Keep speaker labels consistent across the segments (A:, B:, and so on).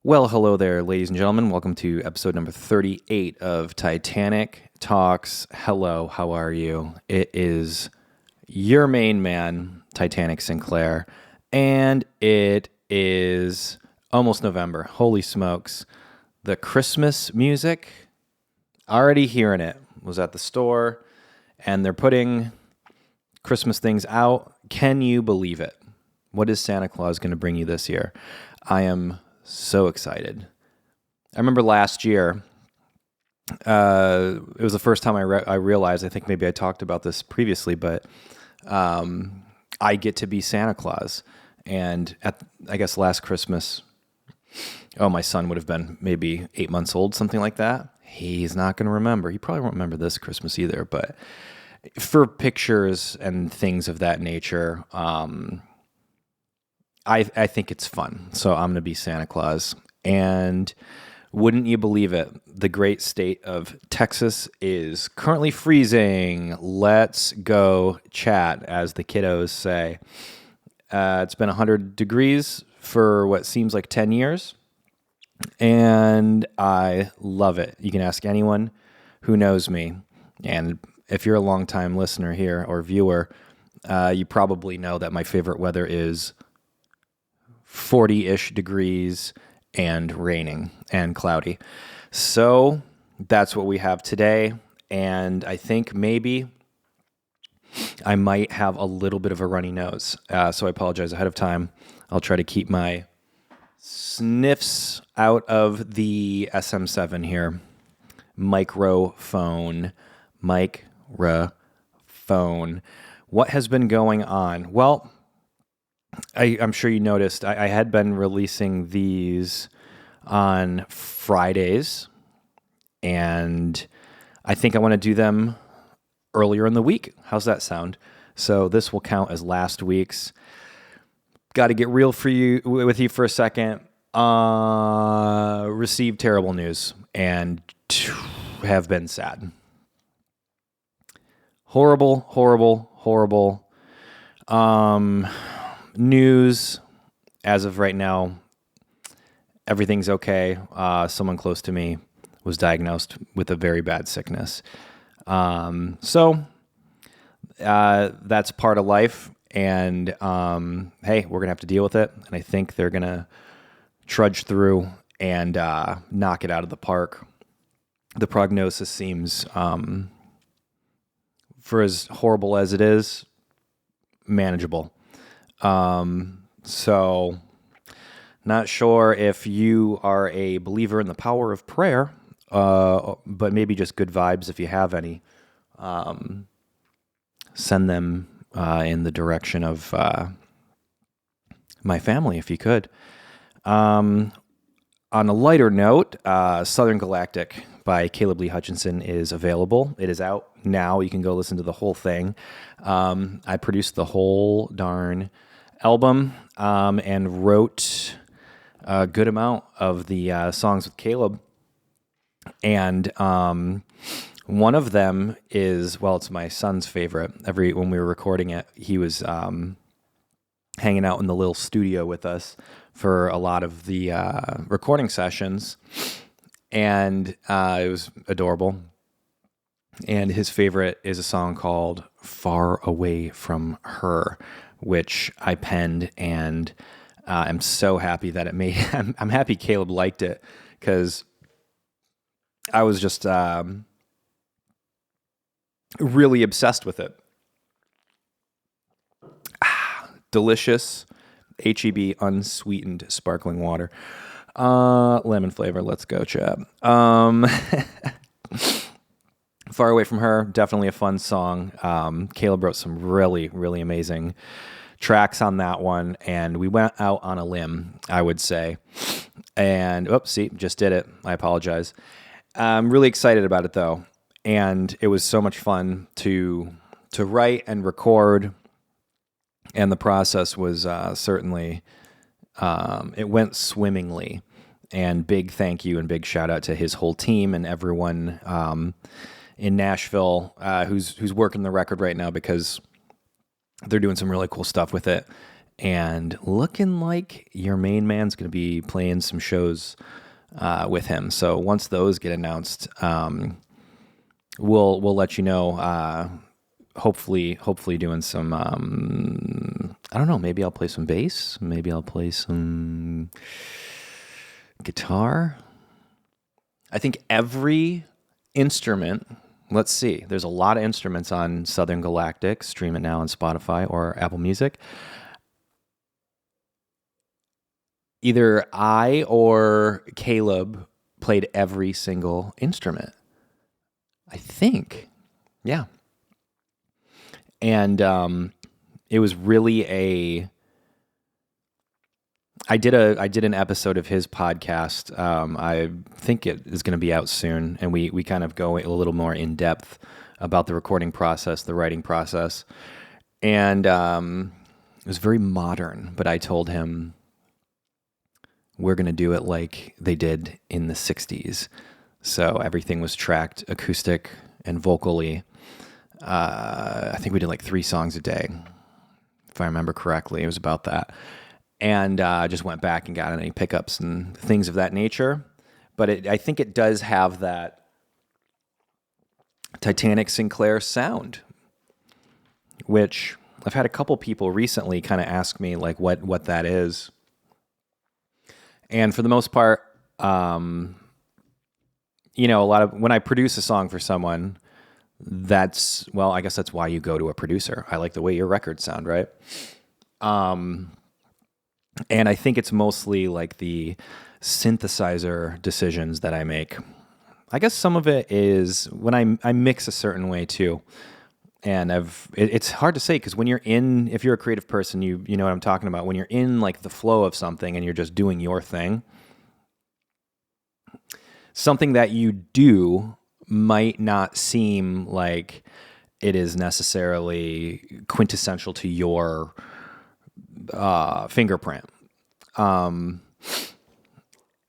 A: Well, hello there, ladies and gentlemen. Welcome to episode number 38 of Titanic Talks. Hello, how are you? It is your main man, Titanic Sinclair, and it is almost November. Holy smokes. The Christmas music, already hearing it. Was at the store, and they're putting Christmas things out. Can you believe it? What is Santa Claus going to bring you this year? I am so excited. I remember last year, it was the first time I realized, I think maybe I talked about this previously, but I get to be Santa Claus. And I guess last Christmas, my son would have been maybe 8 months old, something like that. He's not going to remember. He probably won't remember this Christmas either, but for pictures and things of that nature, I think it's fun. So I'm going to be Santa Claus. And wouldn't you believe it? The great state of Texas is currently freezing. Let's go chat, as the kiddos say. It's been 100 degrees for what seems like 10 years. And I love it. You can ask anyone who knows me. And if you're a longtime listener here or viewer, you probably know that my favorite weather is 40-ish degrees and raining and cloudy. So that's what we have today. And I think maybe I might have a little bit of a runny nose. So I apologize ahead of time. I'll try to keep my sniffs out of the SM7 here. Microphone. What has been going on? Well, I'm sure you noticed I had been releasing these on Fridays, and I think I want to do them earlier in the week. How's that sound? So this will count as last week's. Got to get real with you for a second. Received terrible news and have been sad. Horrible. News, as of right now, everything's okay. Someone close to me was diagnosed with a very bad sickness. So that's part of life. And hey, we're going to have to deal with it. And I think they're going to trudge through and knock it out of the park. The prognosis seems, for as horrible as it is, manageable. So not sure if you are a believer in the power of prayer, but maybe just good vibes if you have any. Send them in the direction of my family if you could. On a lighter note, Southern Galactic by Caleb Lee Hutchinson is available. It is out now. You can go listen to the whole thing. I produced the whole darn album and wrote a good amount of the songs with Caleb. And one of them is, it's my son's favorite. When we were recording it, he was hanging out in the little studio with us for a lot of the recording sessions. And it was adorable. And his favorite is a song called Far Away From Her, which I penned, and I'm so happy that it made. I'm happy Caleb liked it, because I was just really obsessed with it. Delicious HEB unsweetened sparkling water. Lemon flavor. Let's go, chap. Far Away From Her, definitely a fun song. Caleb wrote some really, really amazing tracks on that one, and we went out on a limb, I would say. And, just did it. I apologize. I'm really excited about it, though, and it was so much fun to write and record, and the process was certainly, it went swimmingly, and big thank you and big shout out to his whole team and everyone in Nashville who's working the record right now, because they're doing some really cool stuff with it. and looking like your main man's going to be playing some shows with him. So once those get announced, we'll let you know. Hopefully doing some. I don't know. Maybe I'll play some bass. Maybe I'll play some guitar. I think every instrument. Let's see. There's a lot of instruments on Southern Galactic. Stream it now on Spotify or Apple Music. Either I or Caleb played every single instrument. I think. Yeah. And it was really I did an episode of his podcast. I think it is going to be out soon, and we kind of go a little more in depth about the recording process, the writing process, and it was very modern. But I told him we're going to do it like they did in the '60s, so everything was tracked acoustic and vocally. I think we did like 3 songs a day, if I remember correctly. It was about that. And just went back and got any pickups and things of that nature. But I think it does have that Titanic Sinclair sound, which I've had a couple people recently kind of ask me like what that is. And for the most part, a lot of when I produce a song for someone, I guess that's why you go to a producer. I like the way your records sound, right? And I think it's mostly like the synthesizer decisions that I make. I guess some of it is when I mix a certain way too. And it's hard to say because if you're a creative person, you know what I'm talking about. When you're in like the flow of something and you're just doing your thing, something that you do might not seem like it is necessarily quintessential to your fingerprint. And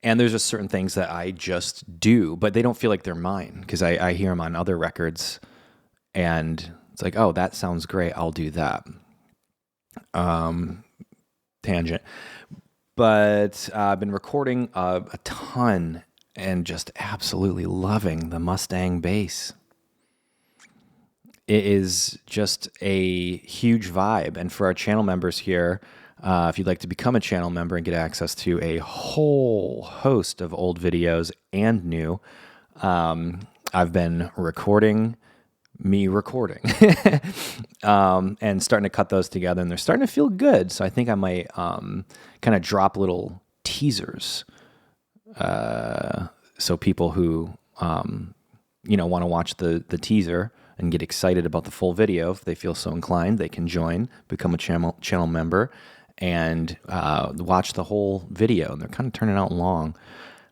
A: there's just certain things that I just do, but they don't feel like they're mine because I hear them on other records and it's like, oh, that sounds great. I'll do that. Tangent. But I've been recording a ton and just absolutely loving the Mustang bass. It is just a huge vibe. And for our channel members here, if you'd like to become a channel member and get access to a whole host of old videos and new, I've been recording and starting to cut those together, and they're starting to feel good. So I think I might kind of drop little teasers so people who want to watch the teaser and get excited about the full video, if they feel so inclined, they can become a channel member, and watch the whole video. And they're kind of turning out long,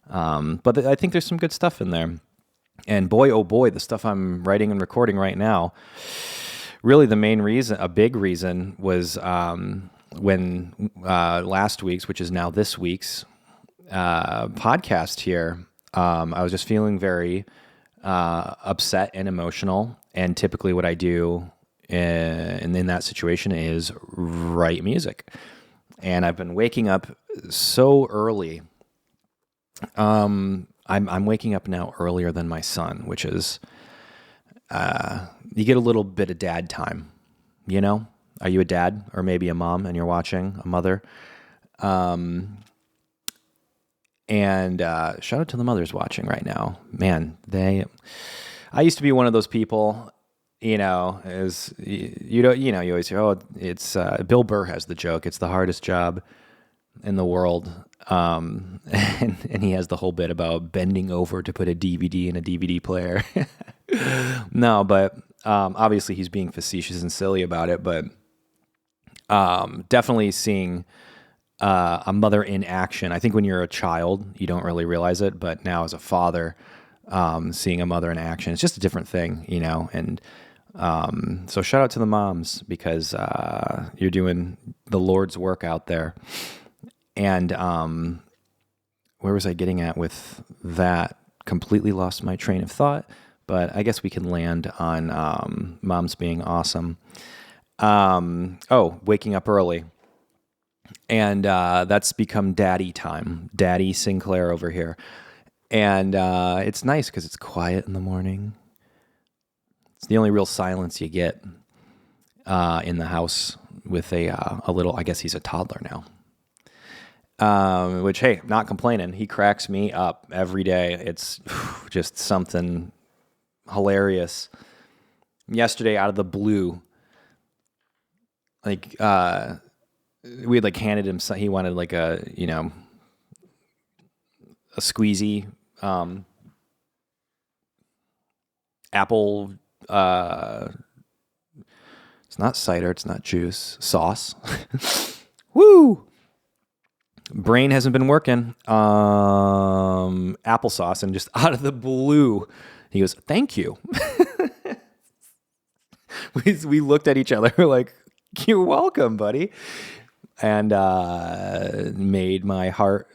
A: but I think there's some good stuff in there. And boy, oh boy, the stuff I'm writing and recording right now, really the main reason, a big reason, was when last week's, which is now this week's podcast here, I was just feeling very upset and emotional. And typically what I do in that situation is write music. And I've been waking up so early. I'm waking up now earlier than my son, which is, you get a little bit of dad time, you know? Are you a dad or maybe a mom and you're watching, a mother? And shout out to the mothers watching right now. Man, I used to be one of those people, you always hear, oh, it's, Bill Burr has the joke. It's the hardest job in the world. And he has the whole bit about bending over to put a DVD in a DVD player. No, but obviously he's being facetious and silly about it, but definitely seeing a mother in action. I think when you're a child, you don't really realize it, but now as a father, seeing a mother in action, it's just a different thing, and so shout out to the moms because you're doing the Lord's work out there. And where was I getting at with that? Completely lost my train of thought, but I guess we can land on moms being awesome. Waking up early. And that's become daddy time. Daddy Sinclair over here. And it's nice because it's quiet in the morning. It's the only real silence you get in the house with a little, I guess he's a toddler now. Which, hey, not complaining. He cracks me up every day. It's just something hilarious. Yesterday, out of the blue, like, we had like handed him he wanted like a squeezy apple, it's not cider, it's not juice, sauce. Woo! Brain hasn't been working. Applesauce, and just out of the blue, he goes, "Thank you." We looked at each other like, "You're welcome, buddy." And made my heart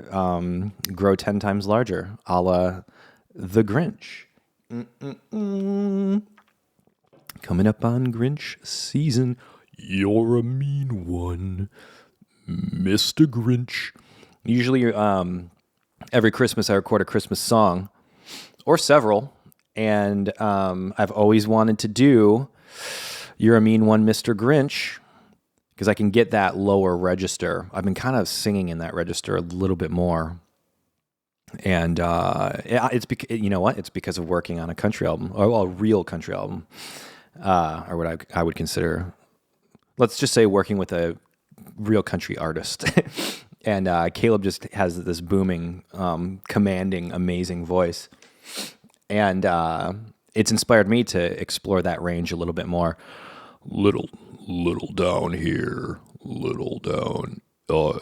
A: grow 10 times larger, a la the Grinch. Coming up on Grinch season. You're a mean one, Mr. Grinch. Usually every Christmas I record a Christmas song, or several, and I've always wanted to do You're a Mean One, Mr. Grinch, because I can get that lower register. I've been kind of singing in that register a little bit more. And it's you know what? It's because of working on a country album, or a real country album, or what I would consider, let's just say, working with a real country artist. And Caleb just has this booming, commanding, amazing voice. And it's inspired me to explore that range a little bit more. Little down here, little down. I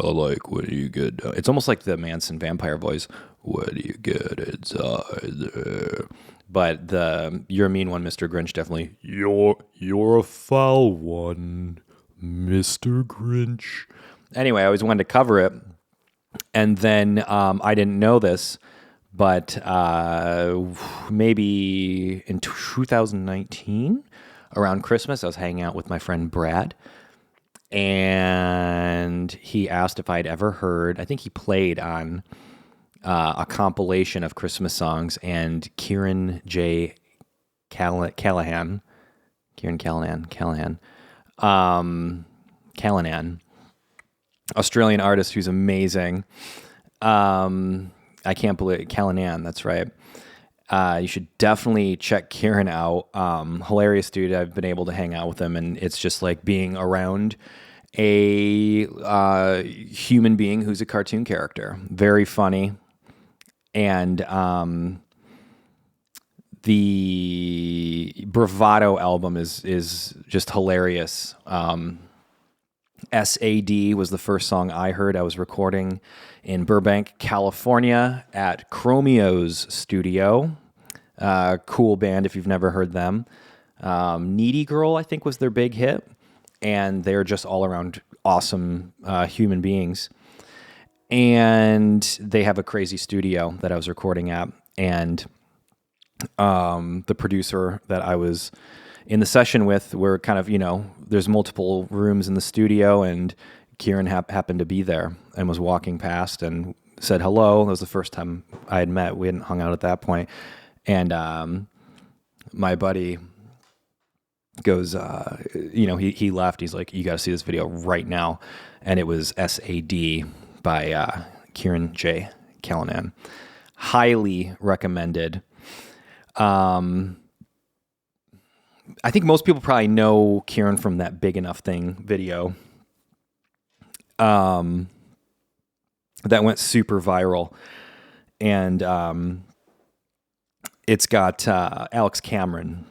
A: like when you get down. It's almost like the Manson vampire voice. When you get inside there. But the You're a Mean One, Mr. Grinch, definitely. You're a foul one, Mr. Grinch. Anyway, I always wanted to cover it. And then I didn't know this, but maybe in 2019, around Christmas, I was hanging out with my friend Brad, and he asked if I'd ever heard, I think he played on a compilation of Christmas songs, and Kieran Callahan, Australian artist who's amazing. I can't believe Callahan, that's right. You should definitely check Kieran out. Hilarious dude. I've been able to hang out with him, and it's just like being around a human being who's a cartoon character. Very funny. And the Bravado album is just hilarious. SAD was the first song I heard. I was recording in Burbank, California at Chromeo's studio. Cool band if you've never heard them. Needy Girl, I think, was their big hit. And they're just all around awesome human beings. And they have a crazy studio that I was recording at. And the producer that I was in the session with, were kind of, there's multiple rooms in the studio, and Kieran happened to be there and was walking past and said hello. That was the first time I had met. We hadn't hung out at that point. And my buddy goes, he left. He's like, "You got to see this video right now." And it was SAD by Kieran J. Callahan. Highly recommended. I think most people probably know Kieran from that Big Enough Thing video. That went super viral. And it's got Alex Cameron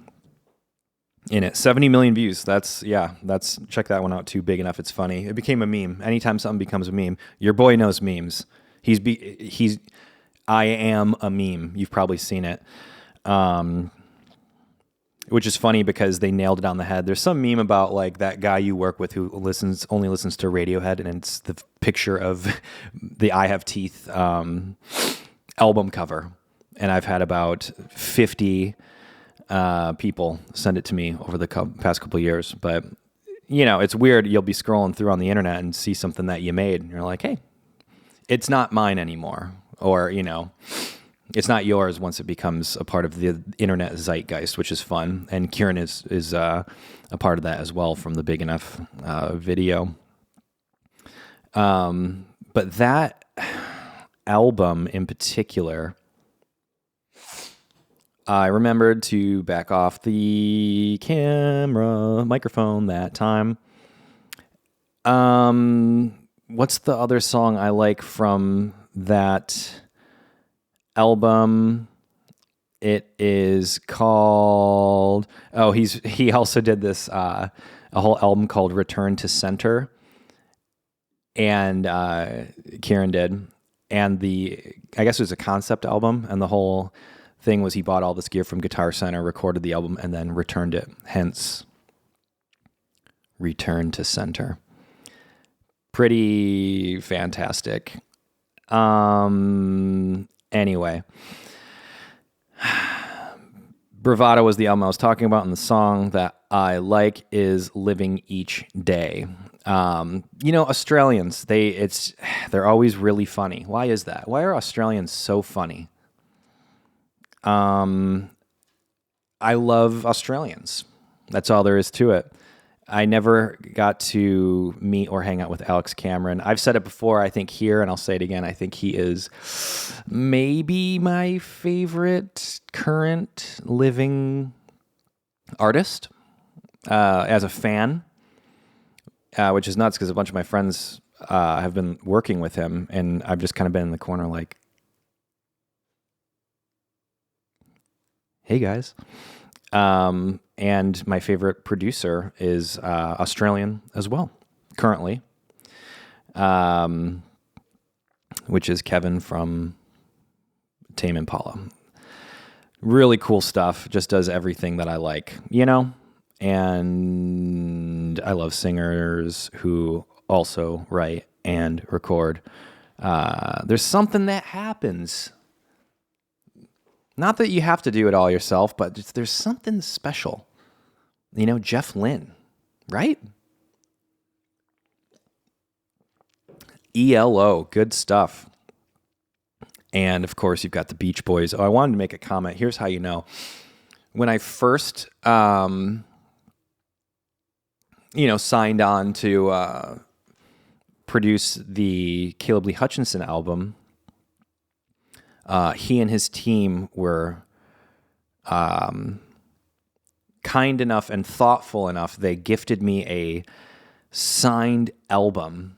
A: in it. 70 million views. That's check that one out too. Big Enough. It's funny. It became a meme. Anytime something becomes a meme, your boy knows memes. I am a meme. You've probably seen it. Which is funny because they nailed it on the head. There's some meme about like that guy you work with who only listens to Radiohead, and it's the picture of the I Have Teeth album cover. And I've had about 50 people send it to me over the past couple of years. But it's weird. You'll be scrolling through on the internet and see something that you made, and you're like, hey, it's not mine anymore. Or, it's not yours once it becomes a part of the internet zeitgeist, which is fun. And Kieran is a part of that as well from the Big Enough video. But that album in particular, I remembered to back off the microphone that time. What's the other song I like from that album? It is called, he also did this, a whole album called Return to Center. And Kieran did. And I guess it was a concept album, and the whole thing was he bought all this gear from Guitar Center, recorded the album, and then returned it. Hence, Return to Center. Pretty fantastic. Anyway, Bravado was the album I was talking about, and the song that I like is Living Each Day. Australians, they're always really funny. Why is that? Why are Australians so funny? I love Australians. That's all there is to it. I never got to meet or hang out with Alex Cameron. I've said it before, I think here, and I'll say it again. I think he is maybe my favorite current living artist as a fan, which is nuts because a bunch of my friends have been working with him, and I've just kind of been in the corner like, hey guys. And my favorite producer is Australian as well, currently, which is Kevin from Tame Impala. Really cool stuff, just does everything that I like, and I love singers who also write and record. There's something that happens. Not that you have to do it all yourself, but there's something special. Jeff Lynne, right? ELO, good stuff. And of course, you've got the Beach Boys. Oh, I wanted to make a comment. Here's how you know. When I first, signed on to produce the Caleb Lee Hutchinson album, he and his team were kind enough and thoughtful enough. They gifted me a signed album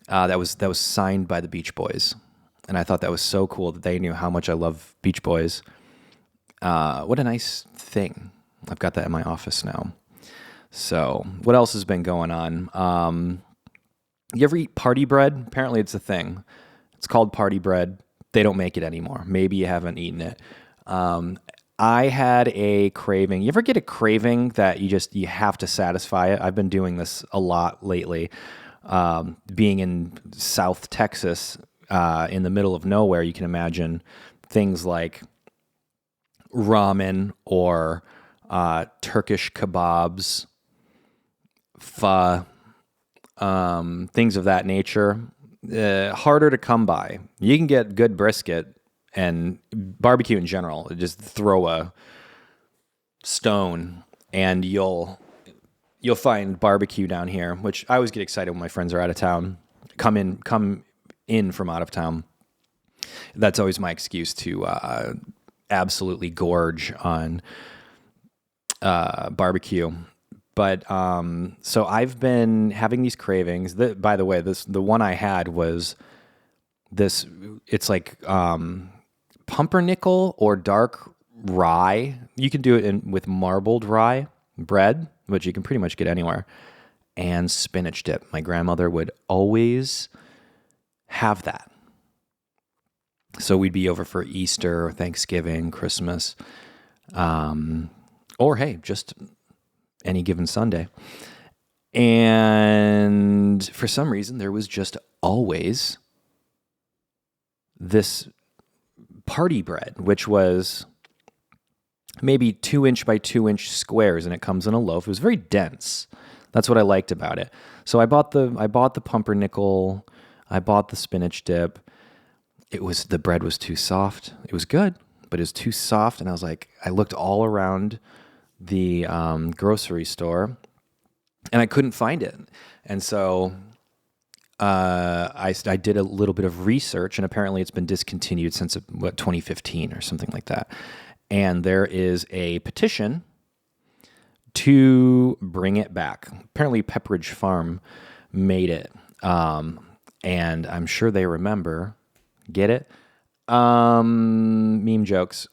A: that was signed by the Beach Boys, and I thought that was so cool that they knew how much I love Beach Boys. What a nice thing. I've got that in my office now. So, what else has been going on? You ever eat party bread? Apparently, it's a thing. It's called party bread. They don't make it anymore. Maybe you haven't eaten it. I had a craving. You ever get a craving that you have to satisfy it? I've been doing this a lot lately. Being in South Texas, in the middle of nowhere, you can imagine things like ramen or Turkish kebabs, pho, things of that nature. Harder to come by. You can get good brisket and barbecue in general. Just throw a stone and you'll find barbecue down here, which I always get excited when my friends are out of town. Come in from out of town. That's always my excuse to absolutely gorge on barbecue. But so I've been having these cravings. By the way, the one I had was this. It's like pumpernickel or dark rye. You can do it with marbled rye bread, which you can pretty much get anywhere, and spinach dip. My grandmother would always have that. So we'd be over for Easter, Thanksgiving, Christmas, or hey, just any given Sunday. And for some reason, there was just always this party bread, which was maybe 2-inch by 2-inch squares, and it comes in a loaf. It was very dense, That's what I liked about it. So I bought the pumpernickel, I bought the spinach dip. The bread was too soft. It was good, but it was too soft. And I was like, I looked all around the grocery store and I couldn't find it. And so I did a little bit of research, and apparently it's been discontinued since 2015 or something like that. And there is a petition to bring it back. Apparently Pepperidge Farm made it. And I'm sure they remember. Get it? Meme jokes.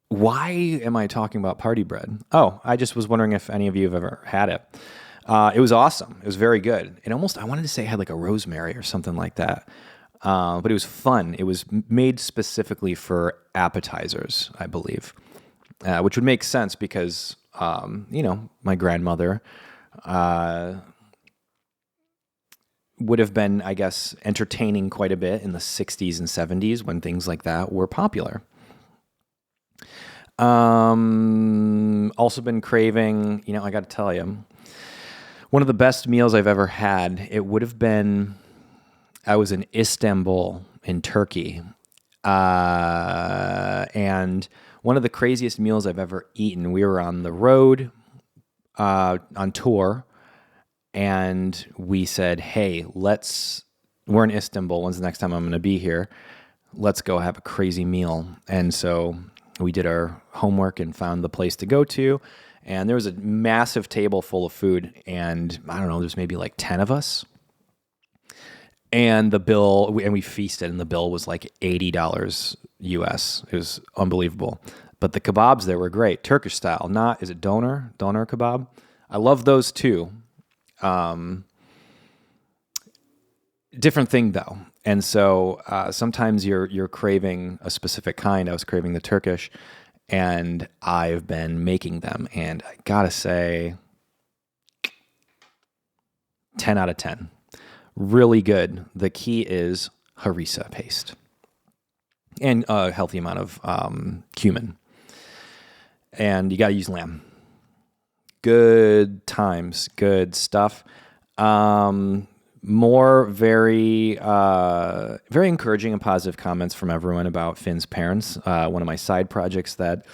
A: Why am I talking about party bread? Oh, I just was wondering if any of you have ever had it. It was awesome. It was very good. I wanted to say it had like a rosemary or something like that. But it was fun. It was made specifically for appetizers, I believe, which would make sense because, my grandmother would have been, I guess, entertaining quite a bit in the 60s and 70s when things like that were popular. Also been craving, I got to tell you, one of the best meals I've ever had, it would have been, I was in Istanbul in Turkey, and one of the craziest meals I've ever eaten. We were on the road, on tour, and we said, hey, we're in Istanbul. When's the next time I'm going to be here? Let's go have a crazy meal. And so we did our homework and found the place to go to. And there was a massive table full of food. And I don't know, there's maybe like 10 of us. And we feasted, and the bill was like $80 US. It was unbelievable. But the kebabs there were great. Turkish style, is it doner kebab? I love those too. Different thing though. And so sometimes you're craving a specific kind. I was craving the Turkish, and I've been making them. And I gotta say, 10 out of 10. Really good. The key is harissa paste and a healthy amount of cumin. And you got to use lamb. Good times, good stuff. More very encouraging and positive comments from everyone about Finn's parents. One of my side projects that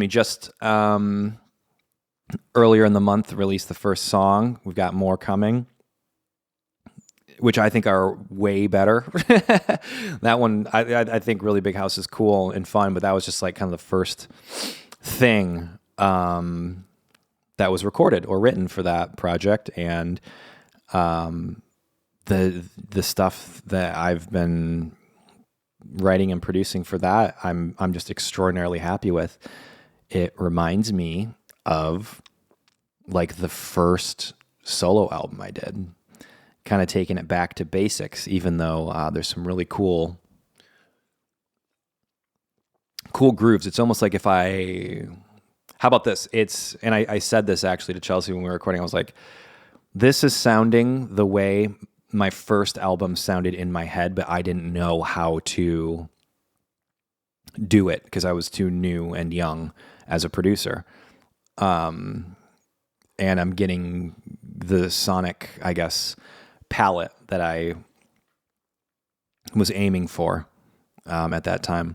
A: just earlier in the month released the first song. We've got more coming, which I think are way better. That one, I think Really Big House is cool and fun, but that was just like kind of the first thing that was recorded or written for that project. And the stuff that I've been writing and producing for that, I'm just extraordinarily happy with. It reminds me of like the first solo album I did, kind of taking it back to basics, even though there's some really cool grooves. It's almost like how about this? I said this actually to Chelsea when we were recording. I was like, this is sounding the way my first album sounded in my head, but I didn't know how to do it because I was too new and young as a producer. And I'm getting the sonic, I guess, palette that I was aiming for at that time.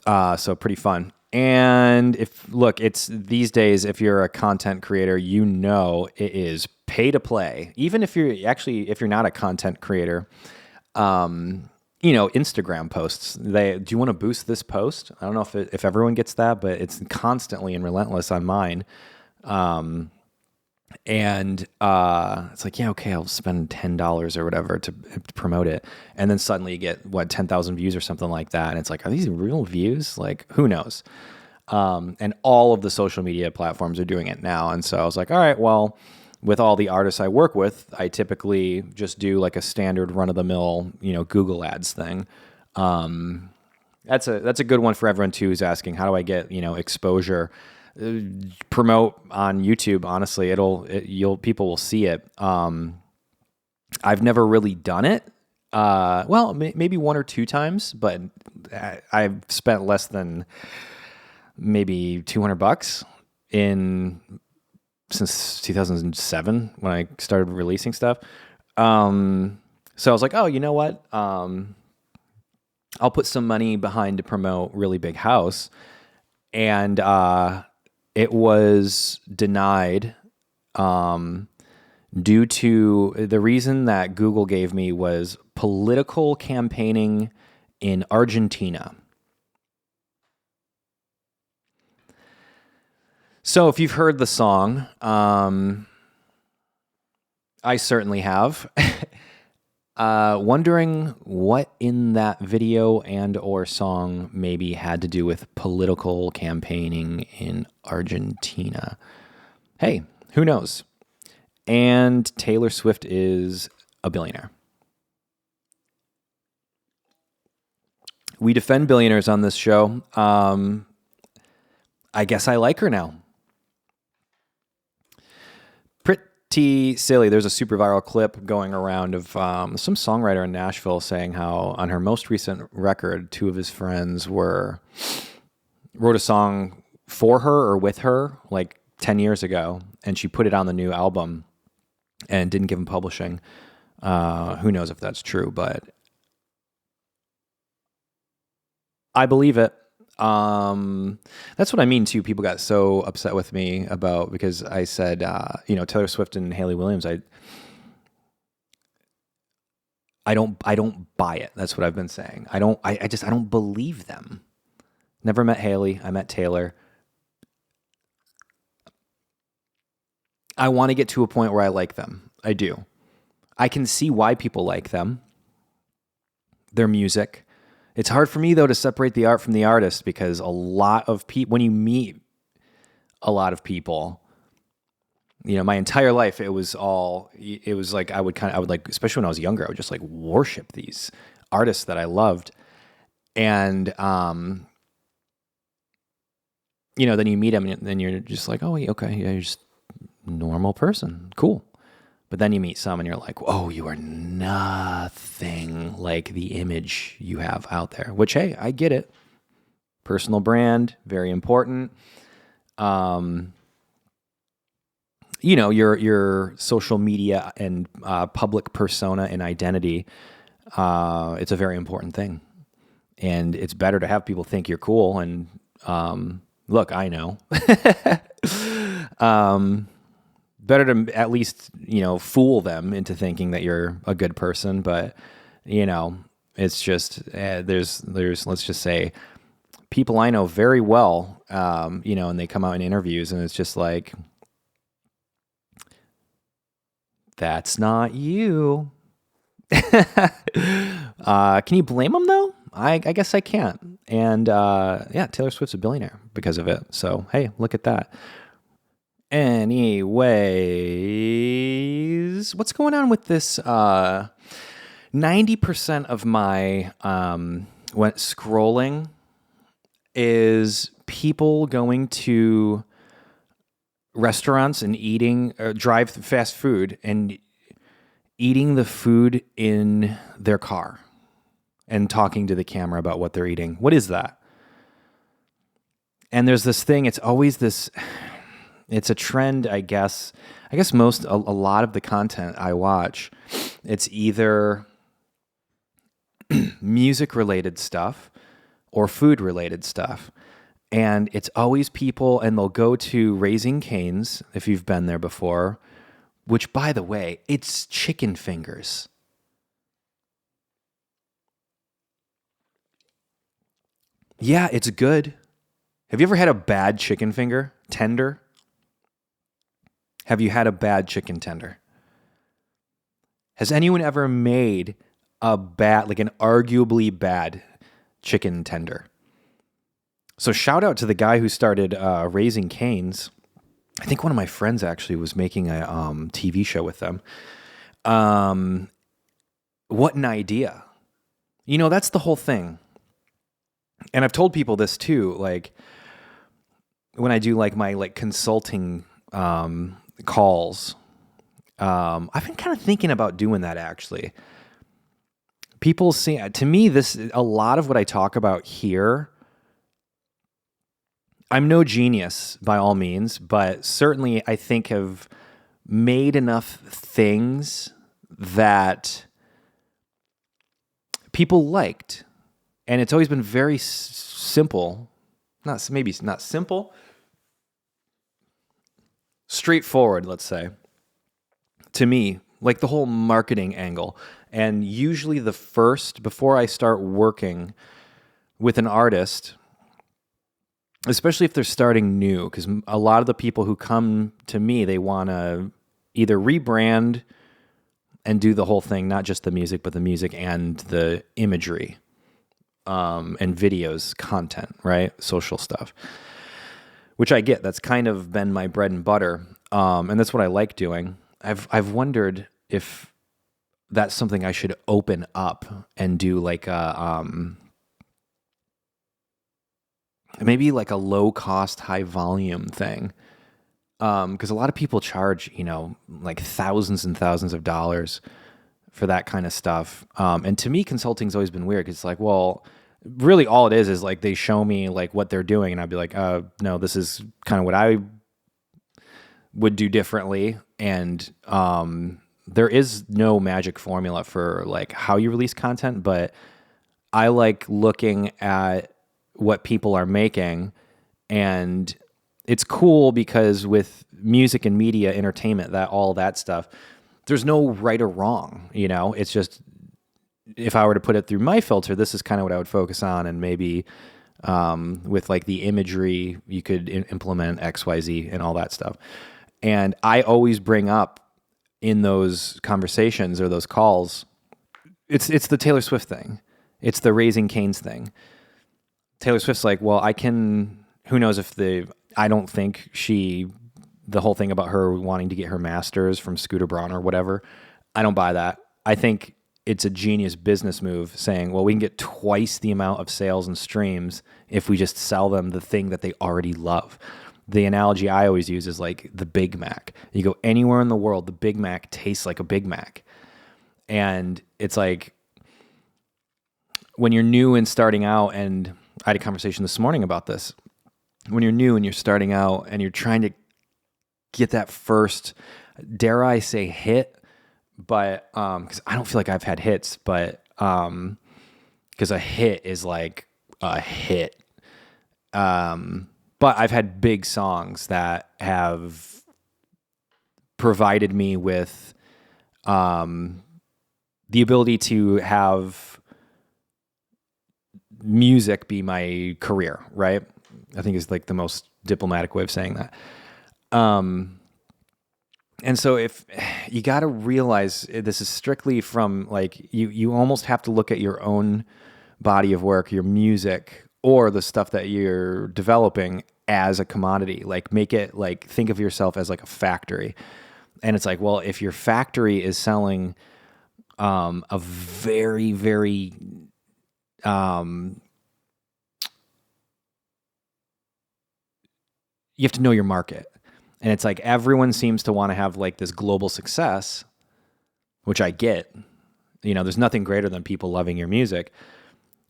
A: So pretty fun. And it's these days, if you're a content creator, it is pay to play. Even if you're not a content creator, Instagram posts, do you want to boost this post? I don't know if everyone gets that, but it's constantly and relentless on mine. And it's like, yeah, okay, I'll spend $10 or whatever to promote it. And then suddenly you get 10,000 views or something like that. And it's like, are these real views? Like, who knows? And all of the social media platforms are doing it now. And so I was like, all right, well, with all the artists I work with, I typically just do like a standard run of the mill, Google ads thing. That's a good one for everyone too, who's asking, how do I get, exposure? Promote on YouTube. Honestly, people will see it. I've never really done it. Maybe one or two times, but I've spent less than maybe $200 since 2007 when I started releasing stuff. So I was like, oh, you know what? I'll put some money behind to promote Really Big House. And it was denied due to the reason that Google gave me was political campaigning in Argentina. So if you've heard the song, I certainly have. Wondering what in that video and or song maybe had to do with political campaigning in Argentina. Hey, who knows? And Taylor Swift is a billionaire. We defend billionaires on this show. I guess I like her now. Pretty silly. There's a super viral clip going around of some songwriter in Nashville saying how on her most recent record, two of his friends wrote a song for her or with her like 10 years ago, and she put it on the new album and didn't give him publishing. Who knows if that's true, but I believe it. That's what I mean too. People got so upset with me because I said, Taylor Swift and Hayley Williams, I don't buy it. That's what I've been saying. I don't believe them. Never met Hayley. I met Taylor. I want to get to a point where I like them. I do. I can see why people like them. Their music. It's hard for me, though, to separate the art from the artist because a lot of people, when you meet a lot of people, my entire life, it was like I would like, especially when I was younger, I would just like worship these artists that I loved. And, then you meet them and then you're just like, oh, okay, yeah, you're just a normal person. Cool. But then you meet some and you're like, oh, you are nothing like the image you have out there. Which, hey, I get it. Personal brand, very important. Your social media and public persona and identity, it's a very important thing. And it's better to have people think you're cool. And look, I know. Better to at least, fool them into thinking that you're a good person. But, it's just, there's, let's just say, people I know very well, and they come out in interviews and it's just like, that's not you. Can you blame them though? I guess I can't. And Taylor Swift's a billionaire because of it. So, hey, look at that. Anyways, what's going on with this? 90% of my scrolling is people going to restaurants and eating, drive fast food and eating the food in their car and talking to the camera about what they're eating. What is that? And there's this thing, it's always this... It's a trend, I guess. A lot of the content I watch, it's either music-related stuff or food-related stuff. And it's always people, and they'll go to Raising Cane's, if you've been there before, which, by the way, it's chicken fingers. Yeah, it's good. Have you ever had a bad chicken finger? Tender? Have you had a bad chicken tender? Has anyone ever made an arguably bad chicken tender? So shout out to the guy who started Raising Cane's. I think one of my friends actually was making a TV show with them. What an idea. That's the whole thing. And I've told people this too, like when I do like my consulting calls, I've been kind of thinking about doing that actually. People see, to me, a lot of what I talk about here, I'm no genius by all means, but certainly I think have made enough things that people liked. And it's always been very simple, maybe not simple, straightforward, let's say, to me, like the whole marketing angle. And usually before I start working with an artist, especially if they're starting new, because a lot of the people who come to me, they want to either rebrand and do the whole thing, not just the music, but the music and the imagery, and videos, content, right? Social stuff, which I get. That's kind of been my bread and butter. And that's what I like doing. I've wondered if that's something I should open up and do like maybe like a low cost, high volume thing. Because a lot of people charge, like thousands and thousands of dollars for that kind of stuff. And to me, consulting's always been weird. 'Cause it's like, well, really all it is like they show me like what they're doing, and I'd be like, no, this is kind of what I would do differently. And there is no magic formula for like how you release content, but I like looking at what people are making, and it's cool because with music and media, entertainment, all that stuff, there's no right or wrong, it's just, if I were to put it through my filter, this is kind of what I would focus on. And maybe with like the imagery, you could implement X, Y, Z and all that stuff. And I always bring up in those conversations or those calls, it's the Taylor Swift thing. It's the Raising Cane's thing. Taylor Swift's like, well, who knows if I don't think the whole thing about her wanting to get her master's from Scooter Braun or whatever, I don't buy that. I think it's a genius business move saying, well, we can get twice the amount of sales and streams if we just sell them the thing that they already love. The analogy I always use is like the Big Mac. You go anywhere in the world, the Big Mac tastes like a Big Mac. And it's like when you're new and starting out, and I had a conversation this morning about this. When you're new and you're starting out and you're trying to get that first, dare I say, hit, but because I don't feel like I've had hits, but because a hit is like a hit. But I've had big songs that have provided me with the ability to have music be my career, right? I think is like the most diplomatic way of saying that. And so if you got to realize this is strictly from like, you almost have to look at your own body of work, your music, or the stuff that you're developing as a commodity. Like make it like, think of yourself as like a factory. And it's like, well, if your factory is selling a very, very you have to know your market. And it's like everyone seems to want to have like this global success, which I get. There's nothing greater than people loving your music.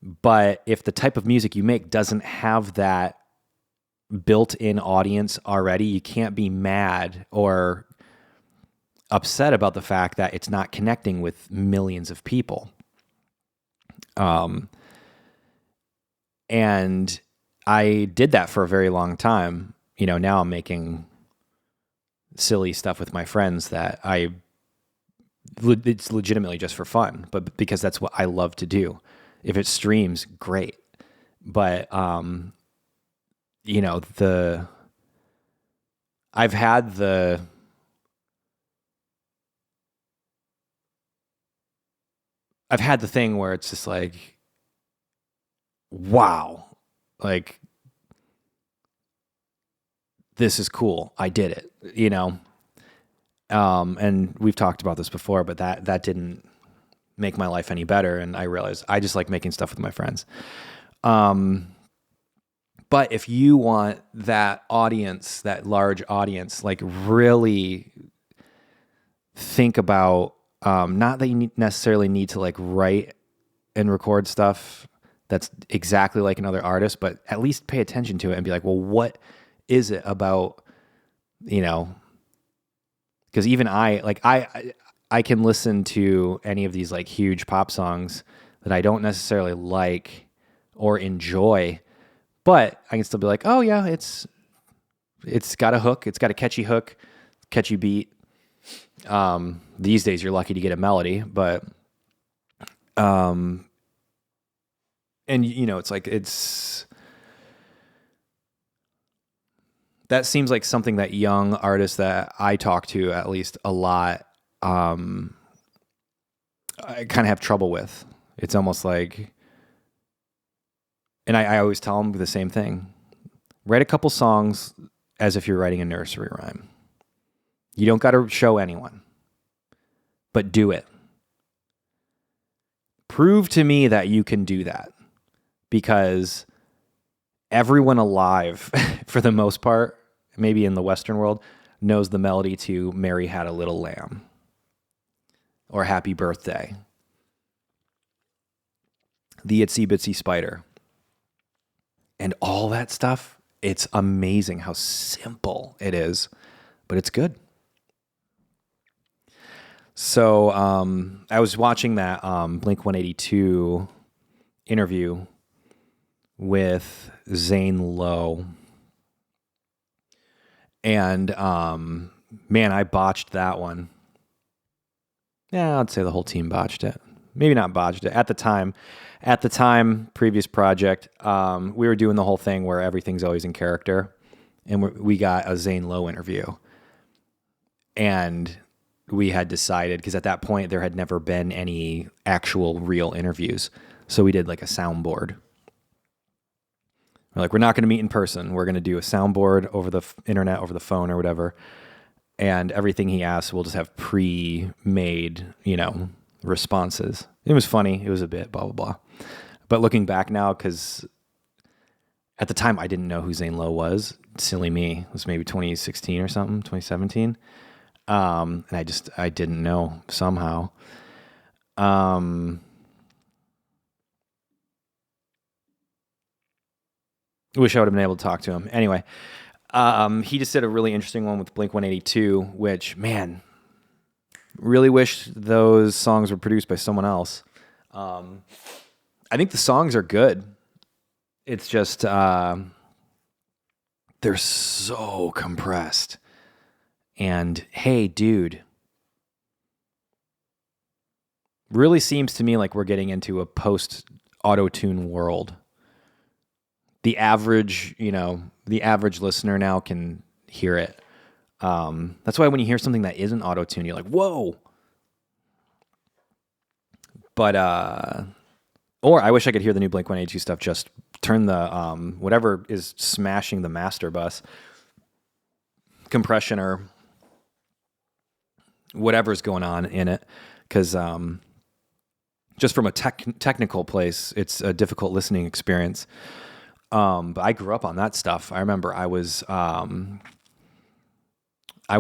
A: But if the type of music you make doesn't have that built-in audience already, you can't be mad or upset about the fact that it's not connecting with millions of people. And I did that for a very long time. Now I'm making silly stuff with my friends that it's legitimately just for fun, but because that's what I love to do. If it streams, great. But, I've had the thing where it's just like, wow, like, this is cool. I did it, and we've talked about this before, but that didn't make my life any better. And I realized I just like making stuff with my friends. But if you want that audience, that large audience, like really think about, not that you necessarily need to like write and record stuff that's exactly like another artist, but at least pay attention to it and be like, well, what is it about, you know, because even I can listen to any of these like huge pop songs that I don't necessarily like or enjoy, but I can still be like, oh yeah, it's got a hook, it's got a catchy hook, catchy beat. These days you're lucky to get a melody, but and you know, it's like that seems like something that young artists that I talk to at least a lot, I kind of have trouble with. It's almost like, and I always tell them the same thing. Write a couple songs as if you're writing a nursery rhyme. You don't got to show anyone, but do it. Prove to me that you can do that, because everyone alive, for the most part, maybe in the Western world, knows the melody to Mary Had a Little Lamb or Happy Birthday, the Itsy Bitsy Spider, and all that stuff. It's amazing how simple it is, but it's good. So I was watching that Blink-182 interview with Zane Lowe, and man, I botched that one. Yeah, I'd say the whole team botched it. Maybe not botched it. At the time, previous project, we were doing the whole thing where everything's always in character, and we got a Zane Lowe interview, and we had decided, because at that point there had never been any actual real interviews, so we did like a soundboard. We're like, we're not going to meet in person. We're going to do a soundboard over the internet, over the phone or whatever. And everything he asked, we'll just have pre-made, you know, responses. It was funny. It was a bit blah, blah, blah. But looking back now, because at the time I didn't know who Zane Lowe was. Silly me. It was maybe 2016 or something, 2017. And I didn't know somehow. Wish I would have been able to talk to him. Anyway, he just did a really interesting one with Blink-182, which, man, really wish those songs were produced by someone else. I think the songs are good. It's just, they're so compressed. And hey, dude, really seems to me like we're getting into a post-auto-tune world. The average listener now can hear it. That's why when you hear something that isn't auto-tune, you're like, whoa. But, or I wish I could hear the new Blink-182 stuff. Just turn the, whatever is smashing the master bus, compression or whatever's going on in it. Because just from a technical place, it's a difficult listening experience. But I grew up on that stuff. I remember I would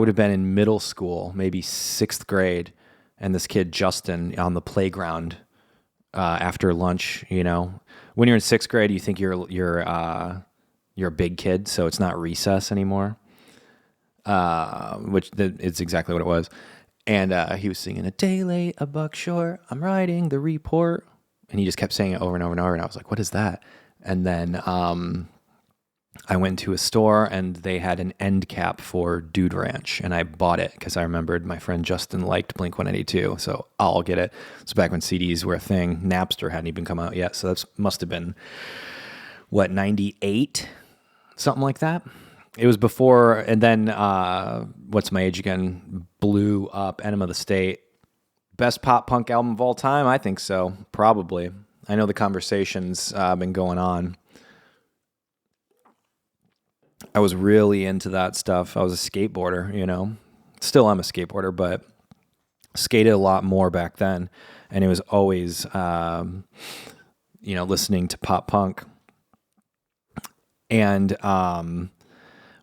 A: have been in middle school, maybe 6th grade, and this kid, Justin, on the playground, after lunch, you know, when you're in 6th grade, you think you're a big kid. So it's not recess anymore. Which it's exactly what it was. And, he was singing "A Day Late, a Buck Short, I'm writing the report." And he just kept saying it over and over and over. And I was like, what is that? And then I went to a store and they had an end cap for Dude Ranch, and I bought it because I remembered my friend Justin liked Blink-182, so I'll get it. It's back when CDs were a thing. Napster hadn't even come out yet, so that must have been, 98? Something like that. It was before, and then, what's my age again? Blew up Enema of the State. Best pop punk album of all time? I think so, probably. I know the conversation's been going on. I was really into that stuff. I was a skateboarder, you know. Still am a skateboarder, but skated a lot more back then. And it was always, listening to pop punk. And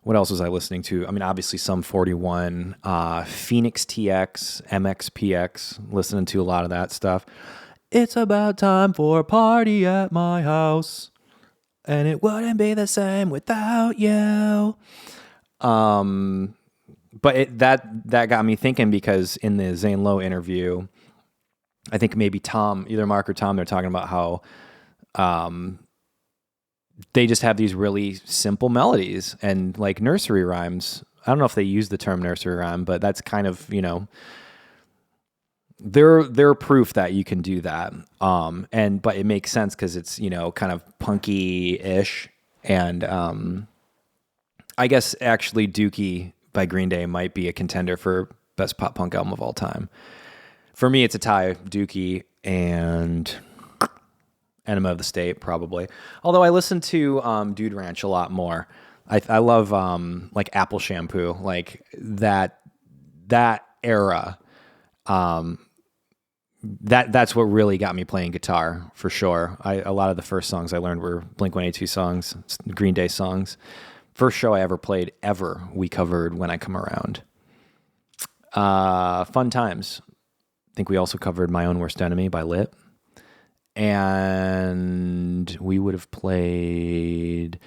A: what else was I listening to? I mean, obviously Sum 41, Phoenix TX, MXPX, listening to a lot of that stuff. It's about time for a party at my house, and it wouldn't be the same without you. But that got me thinking, because in the Zane Lowe interview, I think maybe Tom, either Mark or Tom, they're talking about how they just have these really simple melodies and like nursery rhymes. I don't know if they use the term nursery rhyme, but that's kind of, they're proof that you can do that. But it makes sense because it's, kind of punky-ish. And I guess actually Dookie by Green Day might be a contender for best pop punk album of all time. For me, it's a tie, Dookie and Enema of the State, probably. Although I listen to Dude Ranch a lot more. I love like Apple Shampoo, like that era. That's what really got me playing guitar, for sure. A lot of the first songs I learned were Blink-182 songs, Green Day songs. First show I ever played, we covered When I Come Around. Fun times. I think we also covered My Own Worst Enemy by Lit. And we would have played,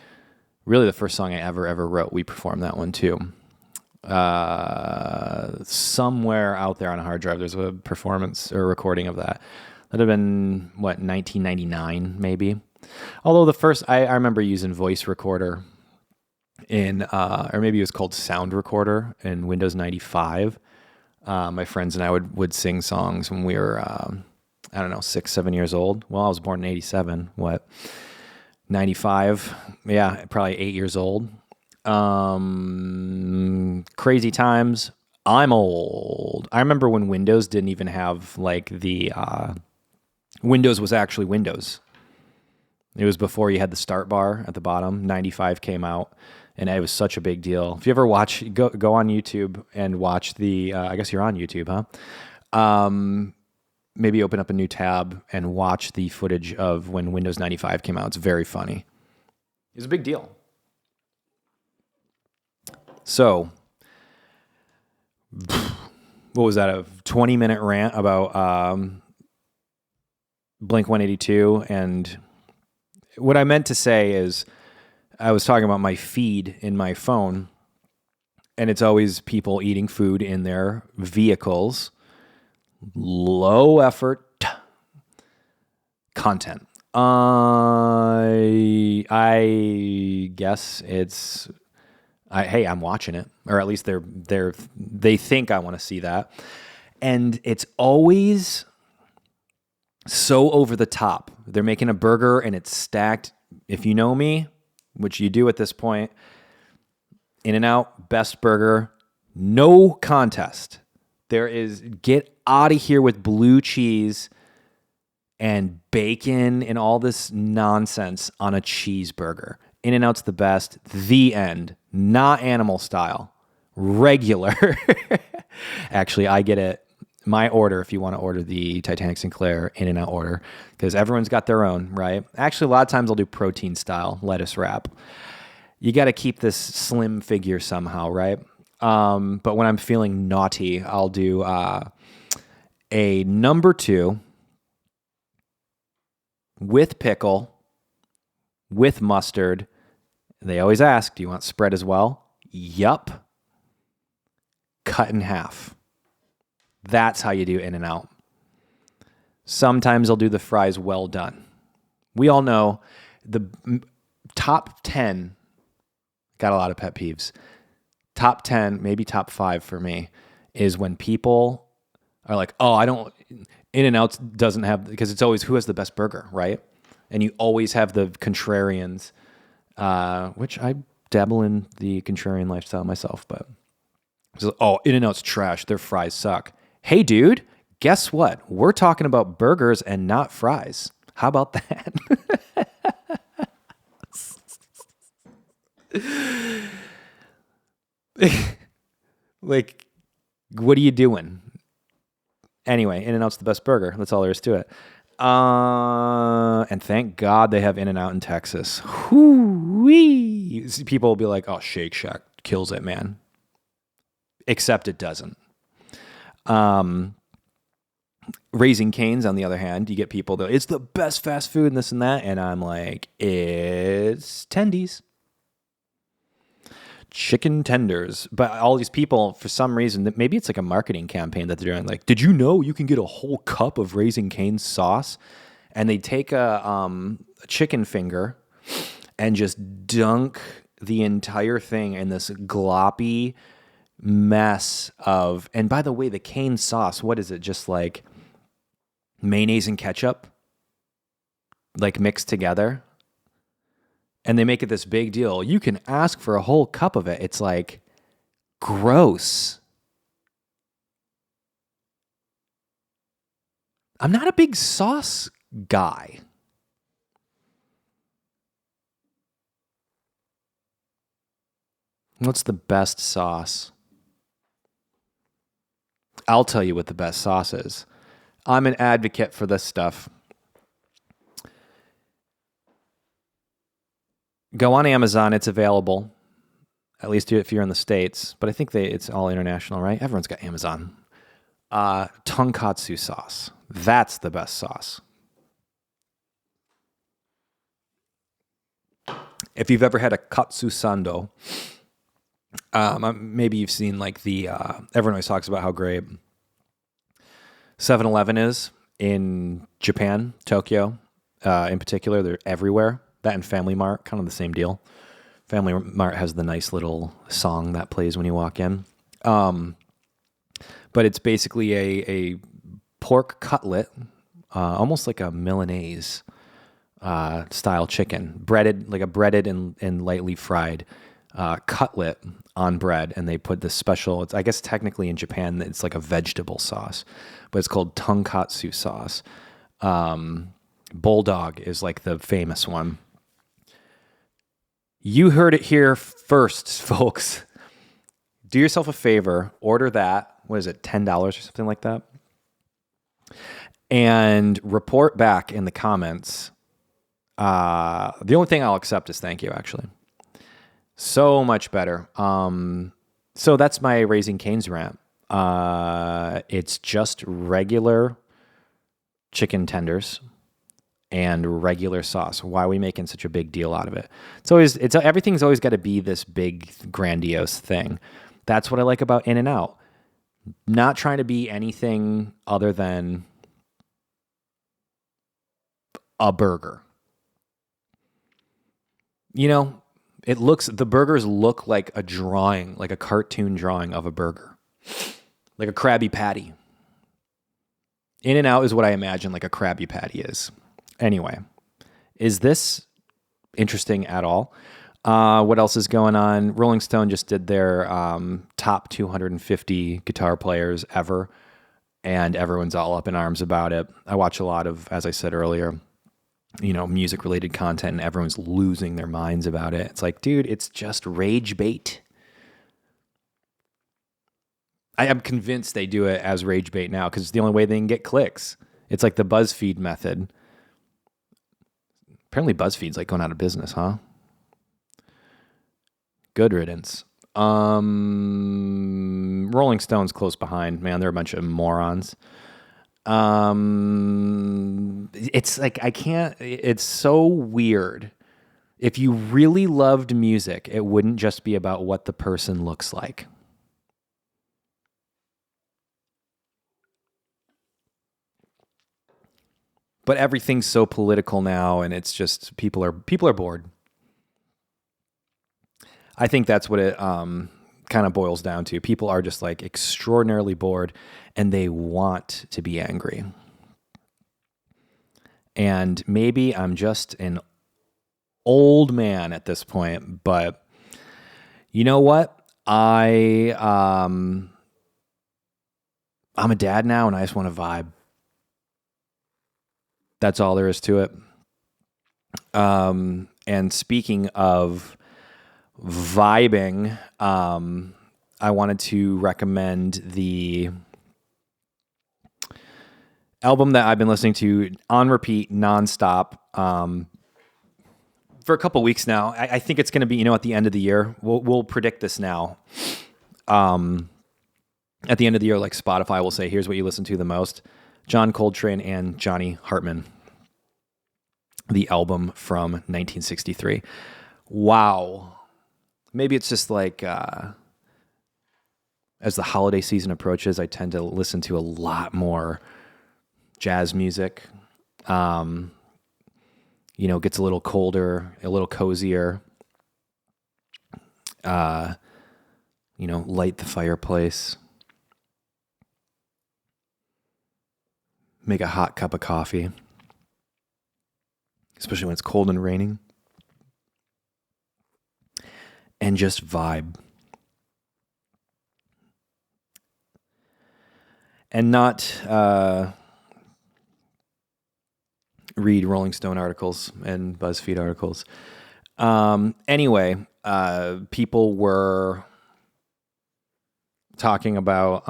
A: really the first song I ever wrote, we performed that one too. Somewhere out there on a hard drive, there's a performance or recording of that. That'd have been, 1999 maybe. Although the first, I remember using Voice Recorder or maybe it was called Sound Recorder in Windows 95. My friends and I would sing songs when we were, 6, 7 years old. Well, I was born in 87. 95? Yeah, probably 8 years old. Crazy times. I'm old. I remember when Windows didn't even have like the Windows was actually Windows. It was before you had the start bar at the bottom. 95 came out, and it was such a big deal. If you ever go on YouTube and watch the, I guess you're on YouTube, huh? Maybe open up a new tab and watch the footage of when Windows 95 came out. It's very funny. It was a big deal. So, what was that? A 20-minute rant about Blink-182. And what I meant to say is, I was talking about my feed in my phone, and it's always people eating food in their vehicles. Low effort content. I guess it's, hey, I'm watching it, or at least they think I want to see that, and it's always so over the top. They're making a burger and it's stacked. If you know me, which you do at this point, In-N-Out, best burger, no contest. There is, get out of here with blue cheese and bacon and all this nonsense on a cheeseburger. In-N-Out's the best. The end. Not animal style. Regular. Actually, I get it. My order, if you want to order the Titanic Sinclair In-N-Out order, because everyone's got their own, right? Actually, a lot of times I'll do protein style lettuce wrap. You got to keep this slim figure somehow, right? But when I'm feeling naughty, I'll do a number 2 with pickle, with mustard. They always ask, do you want spread as well? Yup. Cut in half. That's how you do In-N-Out. Sometimes I'll do the fries well done. We all know the top 10, got a lot of pet peeves. Top 10, maybe top 5 for me, is when people are like, oh, In-N-Out doesn't have, because it's always who has the best burger, right? And you always have the contrarians, which I dabble in the contrarian lifestyle myself, but In-N-Out's trash. Their fries suck. Hey, dude, guess what? We're talking about burgers and not fries. How about that? Like, what are you doing? Anyway, In-N-Out's the best burger. That's all there is to it. And thank God they have In-N-Out in Texas. Whoo-wee. People will be like, oh, Shake Shack kills it, man. Except it doesn't. Raising Cane's, on the other hand, you get people that it's the best fast food and this and that, and I'm like, it's tendies. Chicken tenders. But all these people, for some reason, maybe it's like a marketing campaign that they're doing. Like, did you know you can get a whole cup of Raising Cane's sauce? And they take a chicken finger and just dunk the entire thing in this gloppy mess of. And by the way, the cane sauce, what is it? Just like mayonnaise and ketchup, like mixed together. And they make it this big deal. You can ask for a whole cup of it. It's like gross. I'm not a big sauce guy. What's the best sauce? I'll tell you what the best sauce is. I'm an advocate for this stuff. Go on Amazon. It's available. At least if you're in the States. But I think it's all international, right? Everyone's got Amazon. Tonkatsu sauce. That's the best sauce. If you've ever had a katsu sando, maybe you've seen like everyone always talks about how great 7-Eleven is in Japan, Tokyo, in particular. They're everywhere. That and Family Mart, kind of the same deal. Family Mart has the nice little song that plays when you walk in. But it's basically a pork cutlet, almost like a Milanese style chicken, breaded and lightly fried cutlet on bread. And they put this special, I guess technically in Japan, it's like a vegetable sauce, but it's called tonkatsu sauce. Bulldog is like the famous one. You heard it here first, folks. Do yourself a favor, order that. What is it, $10 or something like that? And report back in the comments. The only thing I'll accept is thank you, actually. So much better. So that's my Raising Cane's rant. It's just regular chicken tenders and regular sauce. Why are we making such a big deal out of it? Everything's always got to be this big, grandiose thing. That's what I like about In-N-Out. Not trying to be anything other than a burger. You know, the burgers look like a drawing, like a cartoon drawing of a burger. Like a Krabby Patty. In-N-Out is what I imagine like a Krabby Patty is. Anyway, is this interesting at all? What else is going on? Rolling Stone just did their top 250 guitar players ever, and everyone's all up in arms about it. I watch a lot of, as I said earlier, music-related content, and everyone's losing their minds about it. It's like, dude, it's just rage bait. I am convinced they do it as rage bait now because it's the only way they can get clicks. It's like the BuzzFeed method. Apparently BuzzFeed's like going out of business, huh? Good riddance. Rolling Stone's close behind. Man, they're a bunch of morons. It's like, it's so weird. If you really loved music, it wouldn't just be about what the person looks like. But everything's so political now, and it's just people are bored. I think that's what it kind of boils down to. People are just like extraordinarily bored, and they want to be angry. And maybe I'm just an old man at this point, but you know what? I'm a dad now, and I just want to vibe. That's all there is to it. And speaking of vibing, I wanted to recommend the album that I've been listening to on repeat, nonstop, for a couple weeks now. I think it's going to be, at the end of the year. We'll predict this now. At the end of the year, like Spotify will say, here's what you listen to the most. John Coltrane and Johnny Hartman. The album from 1963. Wow. Maybe it's just like, as the holiday season approaches, I tend to listen to a lot more jazz music. Gets a little colder, a little cozier. Light the fireplace. Make a hot cup of coffee. Especially when it's cold and raining. And just vibe. And not read Rolling Stone articles and BuzzFeed articles. Anyway, people were talking about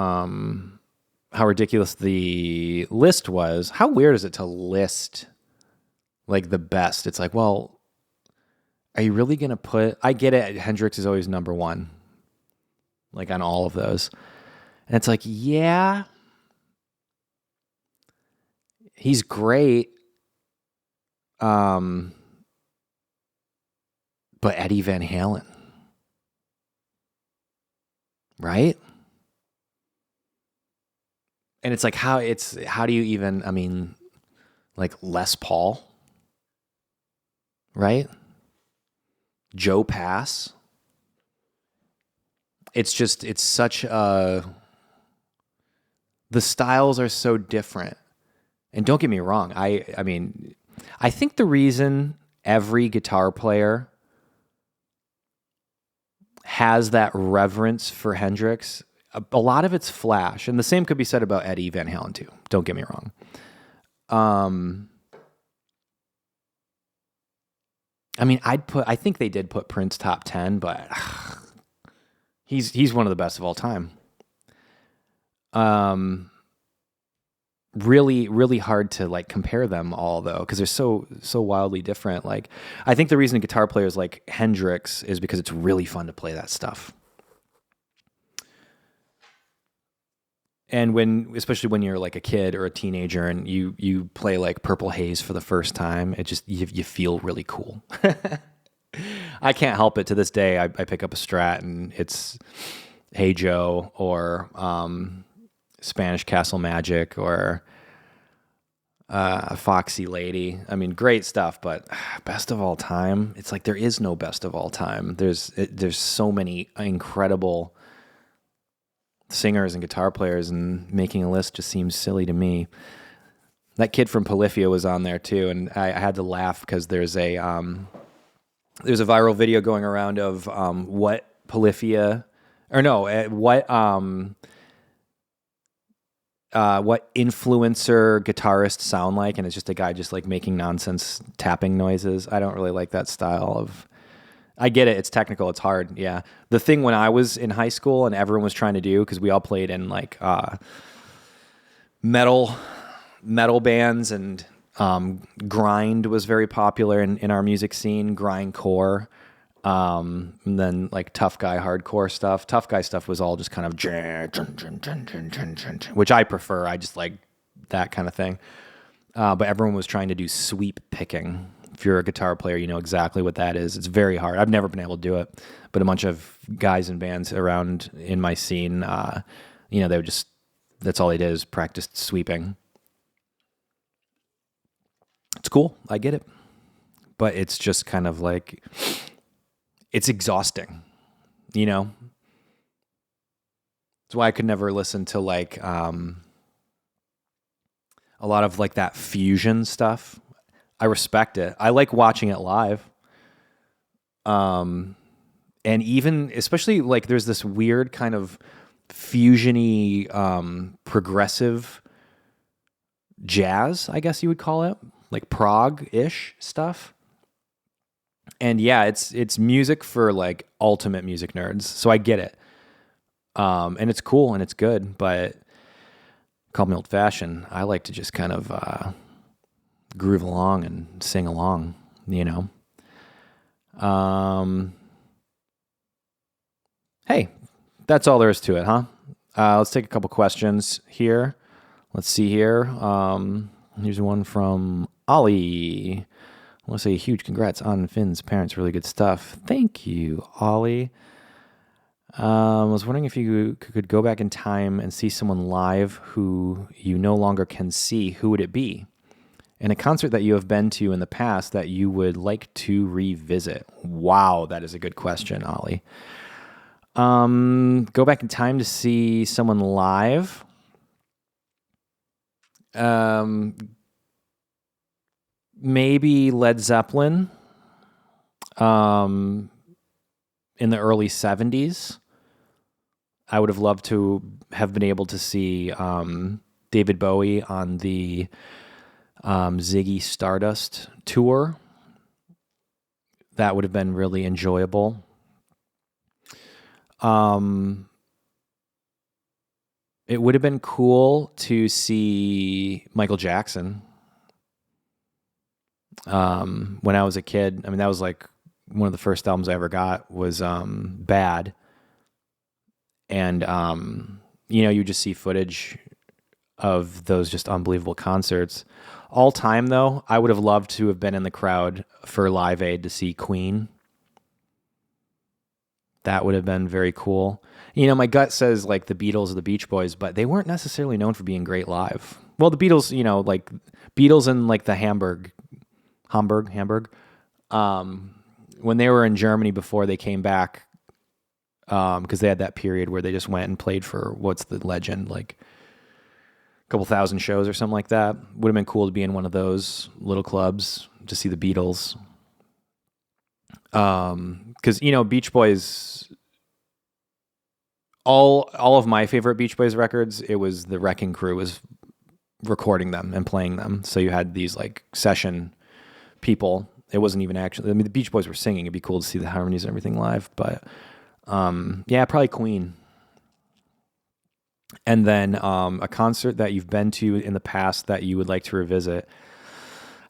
A: how ridiculous the list was. How weird is it to list like the best? It's like, well, are you really going to put... I get it. Hendrix is always number one, like on all of those. And it's like, yeah, he's great. But Eddie Van Halen, right? And it's like, how do you even, like Les Paul, right? Joe Pass. It's such the styles are so different. And don't get me wrong, I think the reason every guitar player has that reverence for Hendrix, a lot of it's flash, and the same could be said about Eddie Van Halen too. Don't get me wrong. I think they did put Prince top 10, but he's one of the best of all time. Really, really hard to like compare them all though, because they're so wildly different. Like, I think the reason guitar players like Hendrix is because it's really fun to play that stuff. And especially when you're like a kid or a teenager and you play like Purple Haze for the first time, it just, you feel really cool. I can't help it to this day. I pick up a Strat and it's Hey Joe or Spanish Castle Magic or Foxy Lady. Great stuff, but best of all time, it's like there is no best of all time. There's so many incredible singers and guitar players, and making a list just seems silly to me. That kid from Polyphia was on there too, and I had to laugh because there's a viral video going around of what Polyphia, or no, what influencer guitarists sound like, and it's just a guy just like making nonsense tapping noises. I don't really like that style of... I get it. It's technical. It's hard. Yeah. The thing when I was in high school and everyone was trying to do, because we all played in like metal bands, and grind was very popular in our music scene, grindcore. And then like tough guy hardcore stuff. Tough guy stuff was all just kind of, which I prefer. I just like that kind of thing. But everyone was trying to do sweep picking. If you're a guitar player, you know exactly what that is. It's very hard. I've never been able to do it, but a bunch of guys and bands around in my scene, they would just, that's all they did is practice sweeping. It's cool. I get it. But it's just kind of like, it's exhausting, That's why I could never listen to like a lot of like that fusion stuff. I respect it. I like watching it live. And even, especially like there's this weird kind of fusiony, progressive jazz, I guess you would call it, like prog-ish stuff. And yeah, it's music for like ultimate music nerds. So I get it. And it's cool and it's good, but call me old fashioned. I like to just kind of, groove along and sing along, Hey, that's all there is to it, huh? Let's take a couple questions here. Let's see here. Here's one from Ollie. I want to say a huge congrats on Finn's parents. Really good stuff. Thank you, Ollie. I was wondering if you could go back in time and see someone live who you no longer can see. Who would it be? And a concert that you have been to in the past that you would like to revisit. Wow, that is a good question, Ollie. Go back in time to see someone live. Maybe Led Zeppelin. In the early 70s. I would have loved to have been able to see David Bowie on the Ziggy Stardust tour. That would have been really enjoyable. It would have been cool to see Michael Jackson. When I was a kid, I mean, that was like one of the first albums I ever got was Bad. And, you just see footage of those just unbelievable concerts. All time, though, I would have loved to have been in the crowd for Live Aid to see Queen. That would have been very cool. My gut says like the Beatles or the Beach Boys, but they weren't necessarily known for being great live. Well, the Beatles, like Beatles and like the Hamburg. When they were in Germany before they came back, because they had that period where they just went and played for what's the legend, like a couple thousand shows or something like that. Would have been cool to be in one of those little clubs to see the Beatles. Because Beach Boys, all of my favorite Beach Boys records, it was the Wrecking Crew was recording them and playing them. So you had these like session people. It wasn't even actually, the Beach Boys were singing. It'd be cool to see the harmonies and everything live, but probably Queen. And then a concert that you've been to in the past that you would like to revisit.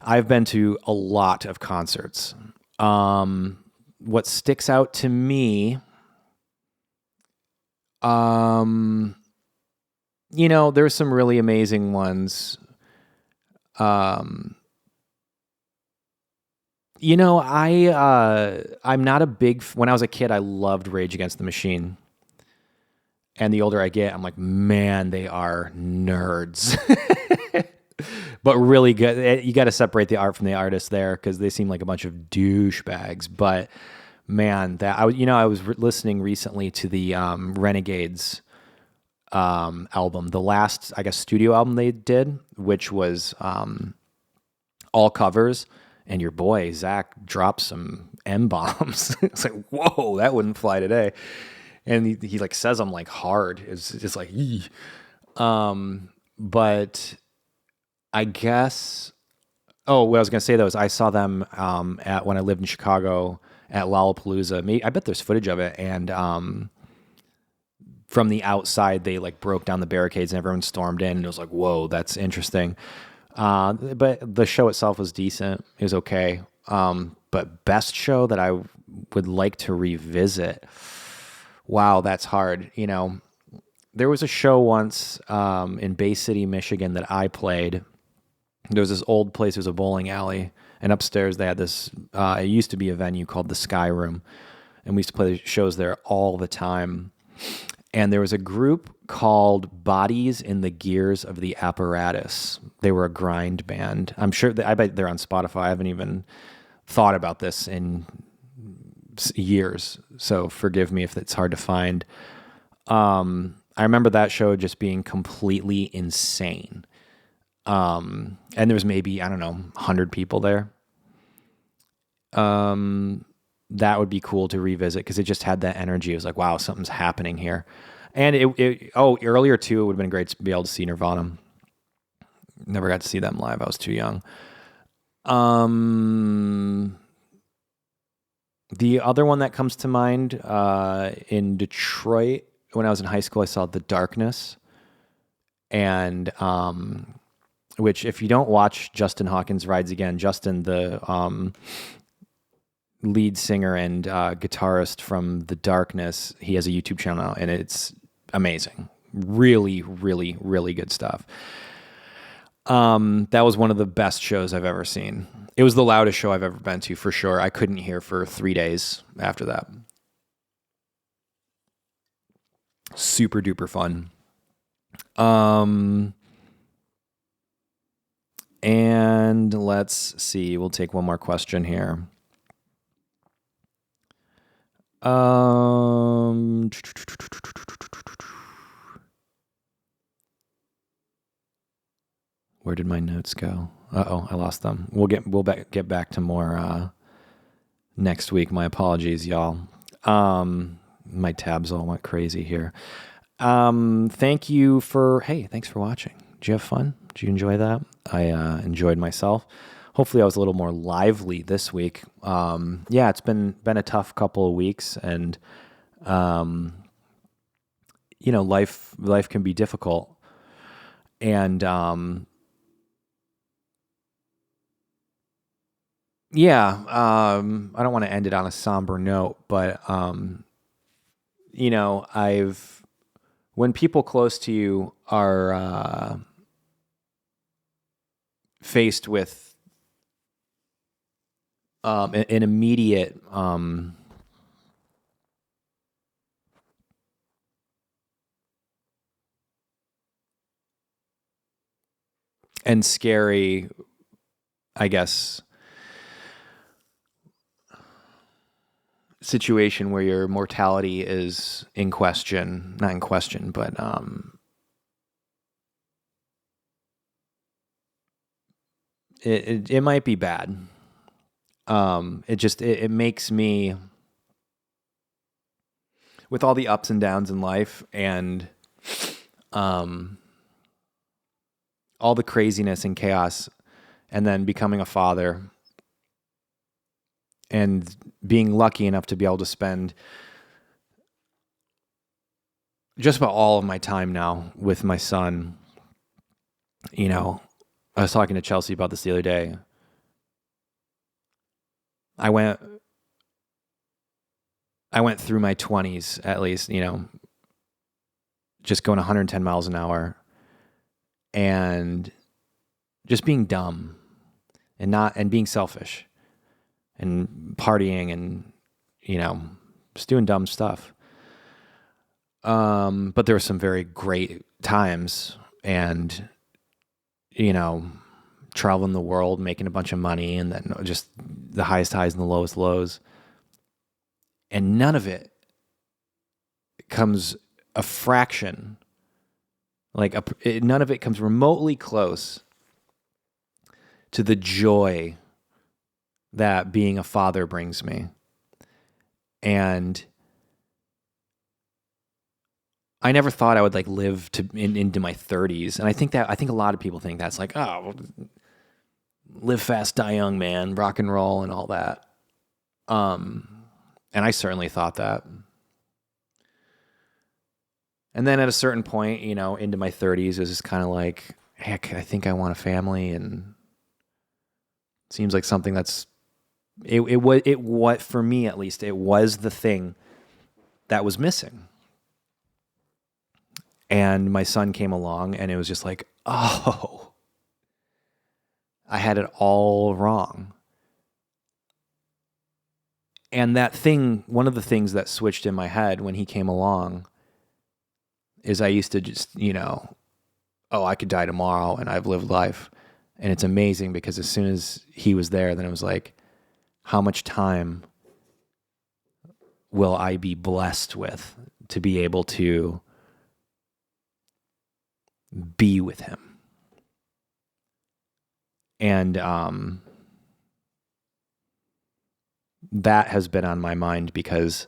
A: I've been to a lot of concerts. What sticks out to me, there's some really amazing ones. I'm not a big, when I was a kid, I loved Rage Against the Machine. And the older I get, I'm like, man, they are nerds. But really good. You got to separate the art from the artist there because they seem like a bunch of douchebags. But man, I was listening recently to the Renegades album, the last, I guess, studio album they did, which was all covers. And your boy Zach dropped some M-bombs. It's like, whoa, that wouldn't fly today. And he like says I'm like hard. It's just like, ee. But I guess, what I was gonna say though is I saw them at when I lived in Chicago at Lollapalooza. I bet there's footage of it, and from the outside they like broke down the barricades and everyone stormed in, and it was like, whoa, that's interesting. But the show itself was decent. It was okay. But best show that I would like to revisit. Wow, that's hard. There was a show once in Bay City, Michigan that I played. There was this old place. It was a bowling alley. And upstairs they had this, it used to be a venue called the Sky Room. And we used to play shows there all the time. And there was a group called Bodies in the Gears of the Apparatus. They were a grind band. I bet they're on Spotify. I haven't even thought about this in years, so forgive me if it's hard to find. I remember that show just being completely insane. And there was maybe, 100 people there. That would be cool to revisit because it just had that energy. It was like, wow, something's happening here. And earlier too, it would have been great to be able to see Nirvana. Never got to see them live. I was too young. The other one that comes to mind, in Detroit, when I was in high school, I saw The Darkness. And, which if you don't watch Justin Hawkins Rides Again, Justin, the, lead singer and guitarist from The Darkness, he has a YouTube channel now, and it's amazing. Really, really, really good stuff. That was one of the best shows I've ever seen. It was the loudest show I've ever been to, for sure. I couldn't hear for 3 days after that. Super duper fun. And let's see. We'll take one more question here. Where did my notes go? Uh-oh, I lost them. We'll get back to more next week. My apologies, y'all. My tabs all went crazy here. Thanks for watching. Did you have fun? Did you enjoy that? I enjoyed myself. Hopefully I was a little more lively this week. It's been a tough couple of weeks, and life can be difficult. And I don't want to end it on a somber note, but when people close to you are faced with an immediate and scary, I guess, situation where your mortality is not in question, but it might be bad. It makes me, with all the ups and downs in life and all the craziness and chaos, and then becoming a father and being lucky enough to be able to spend just about all of my time now with my son. I was talking to Chelsea about this the other day. I went through my 20s, at least, just going 110 miles an hour and just being dumb and being selfish and partying and, just doing dumb stuff. But there were some very great times, and, traveling the world, making a bunch of money, and then just the highest highs and the lowest lows. And none of it comes a fraction, none of it comes remotely close to the joy that being a father brings me. And I never thought I would live into my 30s. And I think a lot of people think that's live fast, die young, man, rock and roll and all that. And I certainly thought that. And then at a certain point, into my 30s, it was just kind of like, heck, I think I want a family, and it seems like something that's what for me at least, it was the thing that was missing. And my son came along, and it was just like, oh, I had it all wrong. And that thing, one of the things that switched in my head when he came along is I used to just, I could die tomorrow and I've lived life. And it's amazing because as soon as he was there, then it was like, how much time will I be blessed with to be able to be with him? And that has been on my mind, because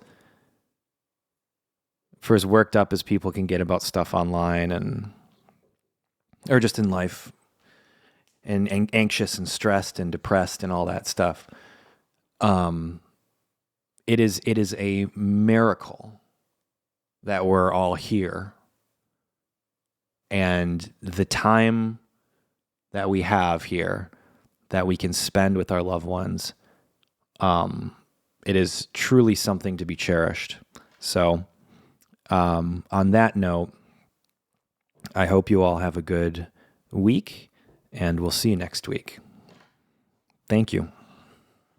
A: for as worked up as people can get about stuff online or just in life, and anxious and stressed and depressed and all that stuff, it is a miracle that we're all here, and the time that we have here that we can spend with our loved ones, it is truly something to be cherished. So on that note, I hope you all have a good week, and we'll see you next week. Thank you.